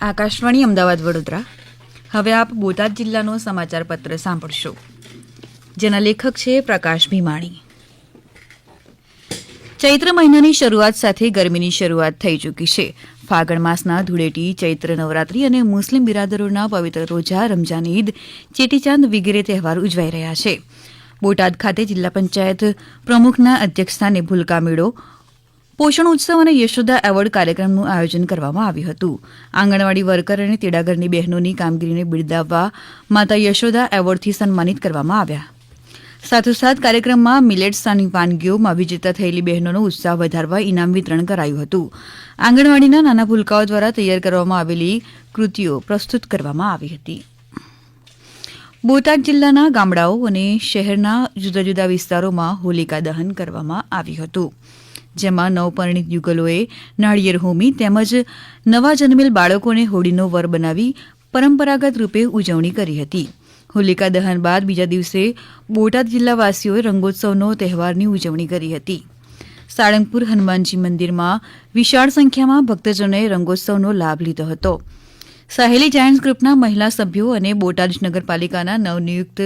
આકાશવાણી અમદાવાદ વડોદરા. હવે આપ બોટાદ જિલ્લાનો સમાચાર પત્ર સાંભળશો, જેના લેખક છે પ્રકાશ ભીમાણી. ચૈત્ર મહિનાની શરૂઆત સાથે ગરમીની શરૂઆત થઈ ચૂકી છે. ફાગણ માસના ધૂળેટી, ચૈત્ર નવરાત્રી અને મુસ્લિમ બિરાદરોના પવિત્ર રોજા, રમઝાન ઈદ, ચેટીચાંદ વગેરે તહેવાર ઉજવાઈ રહ્યા છે. બોટાદ ખાતે જિલ્લા પંચાયત પ્રમુખના અધ્યક્ષસ્થાને ભૂલકા મેળો, પોષણ ઉત્સવ અને યશોદા એવોર્ડ કાર્યક્રમનું આયોજન કરવામાં આવ્યું હતું. આંગણવાડી વર્કર અને તેડાગરની બહેનોની કામગીરીને બિરદાવવા માતા યશોદા એવોર્ડથી સન્માનિત કરવામાં આવ્યા. સાથોસાથ કાર્યક્રમમાં મિલેટ્સની વાનગીઓમાં વિજેતા થયેલી બહેનોનો ઉત્સાહ વધારવા ઇનામ વિતરણ કરાયું હતું. આંગણવાડીના નાના ભૂલકાઓ દ્વારા તૈયાર કરવામાં આવેલી કૃતિઓ પ્રસ્તુત કરવામાં આવી હતી. બોટાદ જિલ્લાના ગામડાઓ અને શહેરના જુદા જુદા વિસ્તારોમાં હોલિકા દહન કરવામાં આવ્યું હતું, જેમાં નવપરિણીત યુગલોએ નાળિયેર હોમી તેમજ નવા જન્મેલ બાળકોને હોળીનો વર બનાવી પરંપરાગત રૂપે ઉજવણી કરી હતી. હોલિકા દહન બાદ બીજા દિવસે બોટાદ જિલ્લાવાસીઓએ રંગોત્સવનો તહેવારની ઉજવણી કરી હતી. સાળંગપુર હનુમાનજી મંદિરમાં વિશાળ સંખ્યામાં ભક્તજનોએ રંગોત્સવનો લાભ લીધો હતો. સાહેલી જાયન્ટ્સ ગ્રુપના મહિલા સભ્યો અને બોટાદ નગરપાલિકાના નવનિયુક્ત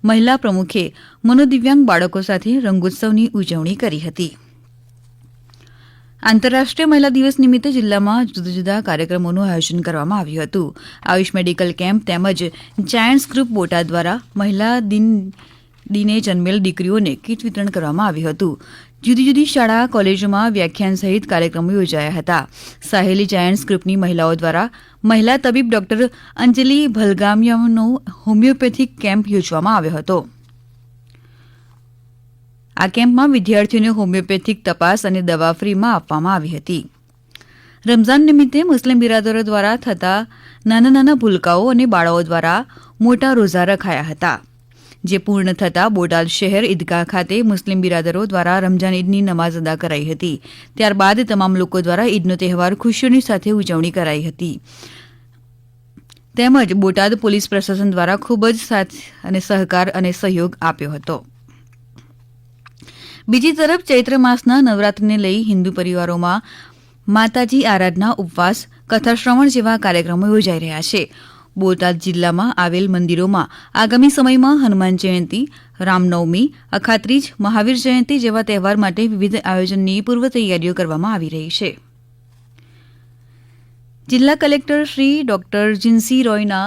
મહિલા પ્રમુખે મનોદિવ્યાંગ બાળકો સાથે રંગોત્સવની ઉજવણી કરી હતી. આંતરરાષ્ટ્રીય મહિલા દિવસ નિમિત્તે જિલ્લામાં જુદા જુદા કાર્યક્રમોનું આયોજન કરવામાં આવ્યું હતું. આયુષ મેડિકલ કેમ્પ તેમજ જાયન્ટ્સ ગ્રુપ બોટાદ દ્વારા મહિલા દિને જન્મેલ દીકરીઓને કીટ વિતરણ કરવામાં આવ્યું હતું. જુદી જુદી શાળા કોલેજોમાં વ્યાખ્યાન સહિત કાર્યક્રમો યોજાયા હતા. સાહેલી જાયન્ટ્સ ગ્રુપની મહિલાઓ દ્વારા મહિલા તબીબ ડોક્ટર અંજલિ ભલગામિયાનો હોમિયોપેથિક કેમ્પ યોજવામાં આવ્યો હતો. આ કેમ્પમાં વિદ્યાર્થીઓને હોમિયોપેથિક તપાસ અને દવા ફ્રીમાં આપવામાં આવી હતી. રમઝાન નિમિત્તે મુસ્લિમ બિરાદરો દ્વારા થતા નાના નાના ભૂલકાઓ અને બાળાઓ દ્વારા મોટા રોઝા રખાયા હતા, જે પૂર્ણ થતાં બોટાદ શહેર ઈદગાહ ખાતે મુસ્લિમ બિરાદરો દ્વારા રમઝાન ઈદની નમાઝ અદા કરાઈ હતી. ત્યારબાદ તમામ લોકો દ્વારા ઈદનો તહેવાર ખુશીઓની સાથે ઉજવણી કરાઈ હતી. તેમજ બોટાદ પોલીસ પ્રશાસન દ્વારા ખૂબ જ સાથ અને સહકાર અને સહયોગ આપ્યો હતો. બીજી તરફ ચૈત્ર માસના નવરાત્રિને લઈ હિન્દુ પરિવારોમાં માતાજી આરાધના, ઉપવાસ, કથા શ્રવણ જેવા કાર્યક્રમો યોજાઈ રહ્યા છે. બોટાદ જિલ્લામાં આવેલ મંદિરોમાં આગામી સમયમાં હનુમાન જયંતિ, રામનવમી, અખાત્રીજ, મહાવીર જયંતિ જેવા તહેવાર માટે વિવિધ આયોજનની પૂર્વ તૈયારીઓ કરવામાં આવી રહી છે. જિલ્લા કલેક્ટર શ્રી ડોક્ટર જીન્સી રોયના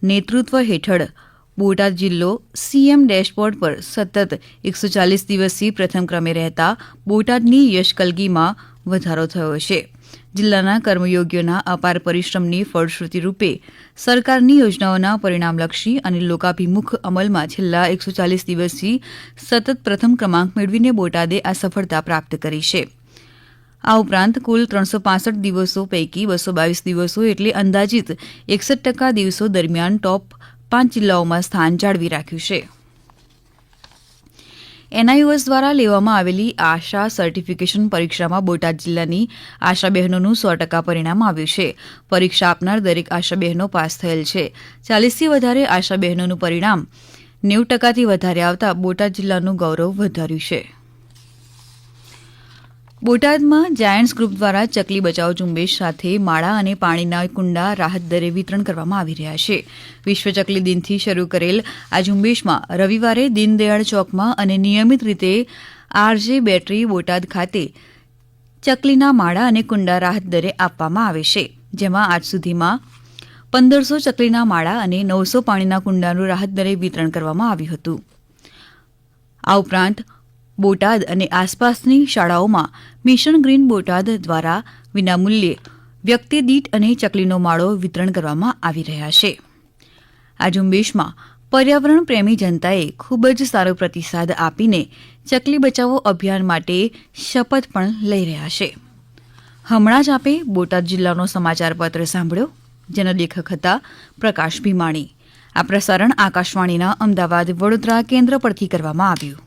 નેતૃત્વ હેઠળ બોટાદ જિલ્લો સીએમ ડેશબોર્ડ પર સતત 140 દિવસથી પ્રથમ ક્રમે રહેતા બોટાદની યશકલગીમાં વધારો થયો છે. જિલ્લાના કર્મયોગીઓના અપાર પરિશ્રમની ફળશ્રુતિ રૂપે સરકારની યોજનાઓના પરિણામલક્ષી અને લોકાભિમુખ અમલમાં છેલ્લા 140 દિવસથી સતત પ્રથમ ક્રમાંક મેળવીને બોટાદે આ સફળતા પ્રાપ્ત કરી છે. આ ઉપરાંત કુલ 365 દિવસો પૈકી 222 દિવસો એટલે અંદાજિત 61% દિવસો દરમિયાન ટોપ 5 જિલ્લાઓમાં સ્થાન જાળવી રાખ્યું છે. એનઆઈઓએસ દ્વારા લેવામાં આવેલી આશા સર્ટિફિકેશન પરીક્ષામાં બોટાદ જિલ્લાની આશા બહેનોનું 100% પરિણામ આવ્યું છે. પરીક્ષા આપનાર દરેક આશા બહેનો પાસ થયેલ છે. 40થી વધારે આશા બહેનોનું પરિણામ 90%થી વધારે આવતા બોટાદ જિલ્લાનું ગૌરવ વધાર્યું છે. બોટાદમાં જાયન્ટ્સ ગ્રુપ દ્વારા ચકલી બચાવ ઝુંબેશ સાથે માળા અને પાણીના કુંડા રાહત દરે વિતરણ કરવામાં આવી રહ્યા છે. વિશ્વ ચકલી દિનથી શરૂ કરેલ આ ઝુંબેશમાં રવિવારે દીનદયાળ ચોકમાં અને નિયમિત રીતે આરજે બેટરી બોટાદ ખાતે ચકલીના માળા અને કુંડા રાહત દરે આપવામાં આવે છે, જેમાં આજ સુધીમાં 1500 ચકલીના માળા અને 900 પાણીના કુંડાનું રાહત દરે વિતરણ કરવામાં આવ્યું હતું. આ ઉપરાંત બોટાદ અને આસપાસની શાળાઓમાં મિશન ગ્રીન બોટાદ દ્વારા વિનામૂલ્યે વ્યક્તિ દીઠ અને ચકલીનો માળો વિતરણ કરવામાં આવી રહ્યા છે. આ ઝુંબેશમાં પર્યાવરણ પ્રેમી જનતાએ ખૂબ જ સારો પ્રતિસાદ આપીને ચકલી બચાવો અભિયાન માટે શપથ પણ લઈ રહ્યા છે. હમણાં જ આપે બોટાદ જિલ્લાનો સમાચાર પત્ર સાંભળ્યો, જેના લેખક હતા પ્રકાશ ભીમાણી. આ પ્રસારણ આકાશવાણીના અમદાવાદ વડોદરા કેન્દ્ર પરથી કરવામાં આવ્યું.